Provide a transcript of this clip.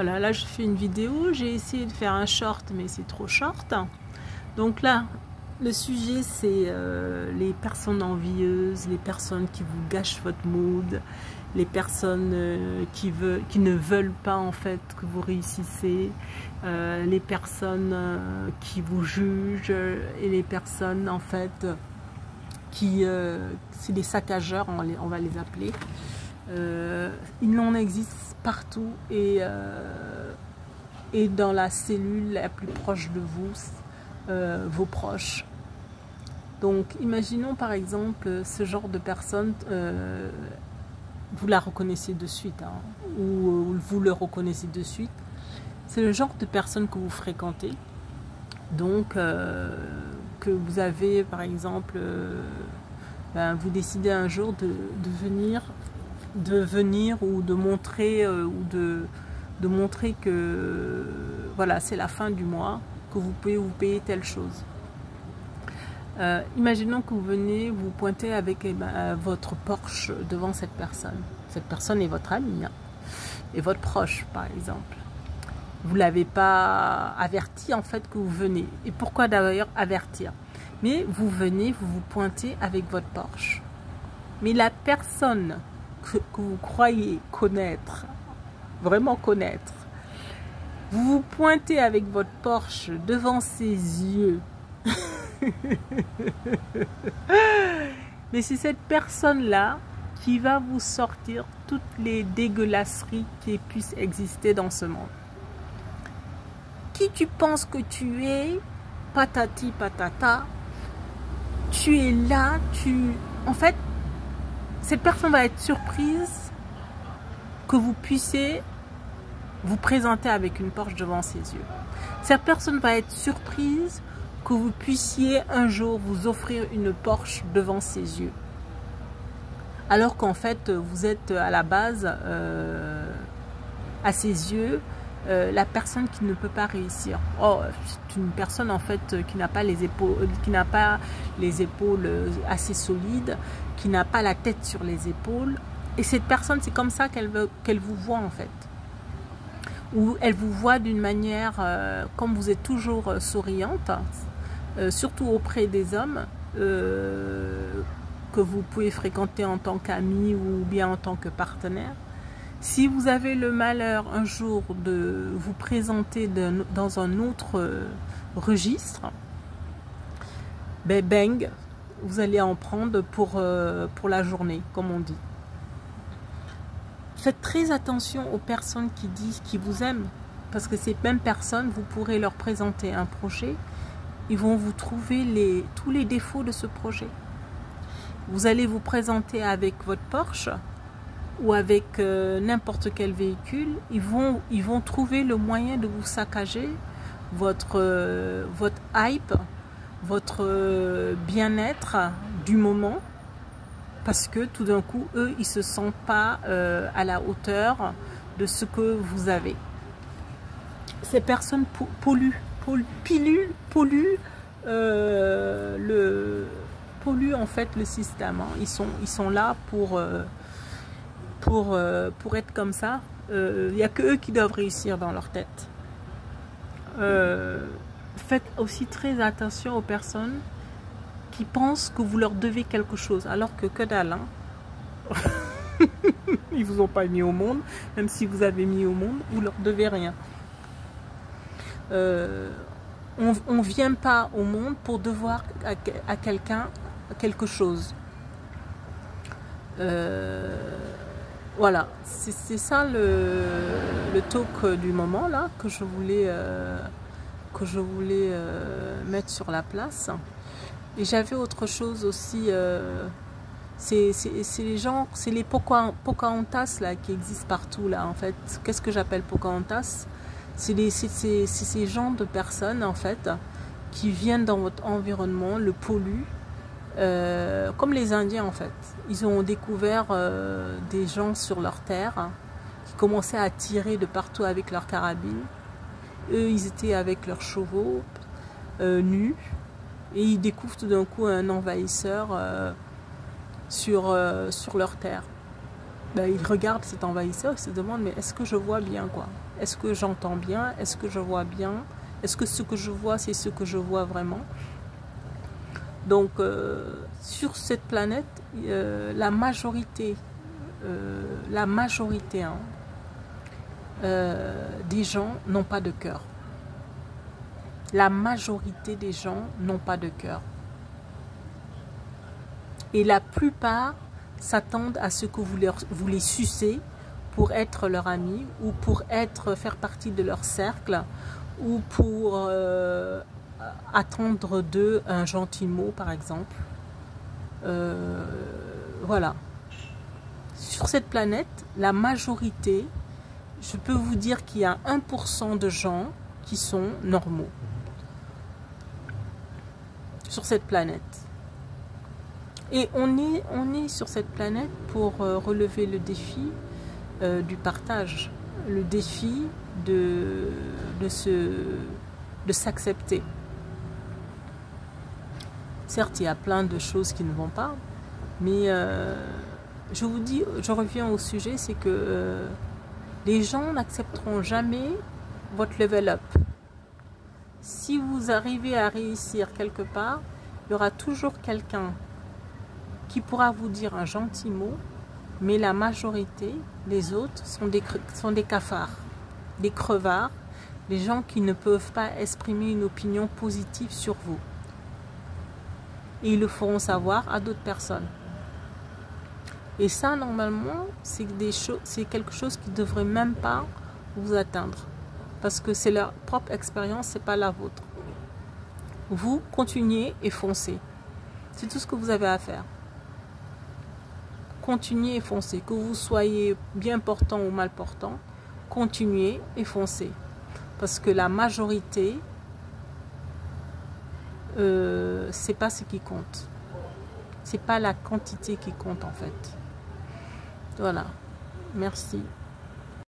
Voilà, là je fais une vidéo, j'ai essayé de faire un short mais c'est trop short. Donc là, le sujet c'est les personnes envieuses, les personnes qui vous gâchent votre mood, les personnes qui ne veulent pas en fait que vous réussissez, les personnes qui vous jugent et les personnes en fait qui, c'est des saccageurs, on va les appeler. Il en existe partout et dans la cellule la plus proche de vous, vos proches. Donc imaginons par exemple ce genre de personne, vous la reconnaissez de suite, hein, ou vous le reconnaissez de suite. C'est le genre de personne que vous fréquentez, donc que vous avez par exemple, vous décidez un jour de venir ou de montrer montrer que voilà, c'est la fin du mois, que vous pouvez vous payer telle chose. Imaginons que vous venez vous pointer avec votre Porsche devant cette personne. Cette personne est votre ami, hein, et votre proche par exemple. Vous ne l'avez pas averti en fait que vous venez. Et pourquoi d'ailleurs avertir? Mais vous venez, vous vous pointez avec votre Porsche. Mais la personne que vous croyez connaître, vraiment connaître, vous vous pointez avec votre Porsche devant ses yeux. Mais c'est cette personne-là qui va vous sortir toutes les dégueulasseries qui puissent exister dans ce monde. Qui tu penses que tu es? Patati patata. Tu es là, en fait, cette personne va être surprise que vous puissiez vous présenter avec une Porsche devant ses yeux. Cette personne va être surprise que vous puissiez un jour vous offrir une Porsche devant ses yeux. Alors qu'en fait, vous êtes à la base, à ses yeux, la personne qui ne peut pas réussir. Oh, c'est une personne en fait qui n'a pas les épaules assez solides, qui n'a pas la tête sur les épaules. Et cette personne, c'est comme ça qu'elle vous voit en fait. Ou elle vous voit d'une manière, comme vous êtes toujours souriante, surtout auprès des hommes que vous pouvez fréquenter en tant qu'ami ou bien en tant que partenaire. Si vous avez le malheur un jour de vous présenter dans un autre registre, ben bang, vous allez en prendre pour la journée, comme on dit. Faites très attention aux personnes qui disent qu'ils vous aiment, parce que ces mêmes personnes, vous pourrez leur présenter un projet, ils vont vous trouver tous les défauts de ce projet. Vous allez vous présenter avec votre Porsche ou avec n'importe quel véhicule, ils vont trouver le moyen de vous saccager votre hype, votre bien-être du moment, parce que tout d'un coup, eux, ils ne se sentent pas à la hauteur de ce que vous avez. Ces personnes polluent en fait le système, hein. Ils sont là pour être comme ça. Il n'y a que eux qui doivent réussir dans leur tête. Faites aussi très attention aux personnes qui pensent que vous leur devez quelque chose, alors que dalle, hein. Ils vous ont pas mis au monde, même si vous avez mis au monde, vous leur devez rien. On vient pas au monde pour devoir à quelqu'un quelque chose. Voilà, c'est ça le talk du moment là que je voulais mettre sur la place. Et j'avais autre chose aussi, c'est les Pocahontas là qui existent partout là en fait. Qu'est-ce que j'appelle Pocahontas? C'est ces gens de personnes en fait qui viennent dans votre environnement, le polluent, comme les Indiens en fait. Ils ont découvert des gens sur leur terre qui commençaient à tirer de partout avec leurs carabines. Eux, ils étaient avec leurs chevaux nus. Et ils découvrent tout d'un coup un envahisseur sur leur terre. ben, il regarde cet envahisseur, il se demande, mais est-ce que je vois bien, quoi? Est-ce que j'entends bien? Est-ce que je vois bien? Est-ce que ce que je vois, c'est ce que je vois vraiment? Donc, sur cette planète, la majorité hein, des gens n'ont pas de cœur. La majorité des gens n'ont pas de cœur. Et la plupart s'attendent à ce que vous les sucez pour être leur ami ou pour faire partie de leur cercle ou pour attendre d'eux un gentil mot, par exemple. Voilà. Sur cette planète, la majorité, je peux vous dire qu'il y a 1% de gens qui sont normaux sur cette planète. Et on est sur cette planète pour relever le défi du partage, le défi de s'accepter. Certes, il y a plein de choses qui ne vont pas, mais je vous dis, je reviens au sujet, c'est que les gens n'accepteront jamais votre level up. Si vous arrivez à réussir quelque part, il y aura toujours quelqu'un qui pourra vous dire un gentil mot, mais la majorité, les autres, sont des cafards, des crevards, des gens qui ne peuvent pas exprimer une opinion positive sur vous. Et ils le feront savoir à d'autres personnes. Et ça, normalement, c'est quelque chose qui ne devrait même pas vous atteindre. Parce que c'est leur propre expérience, ce n'est pas la vôtre. Vous continuez et foncez. C'est tout ce que vous avez à faire. Continuez et foncez. Que vous soyez bien portant ou mal portant, continuez et foncez. Parce que la majorité, c'est pas ce qui compte. C'est pas la quantité qui compte en fait. Voilà. Merci.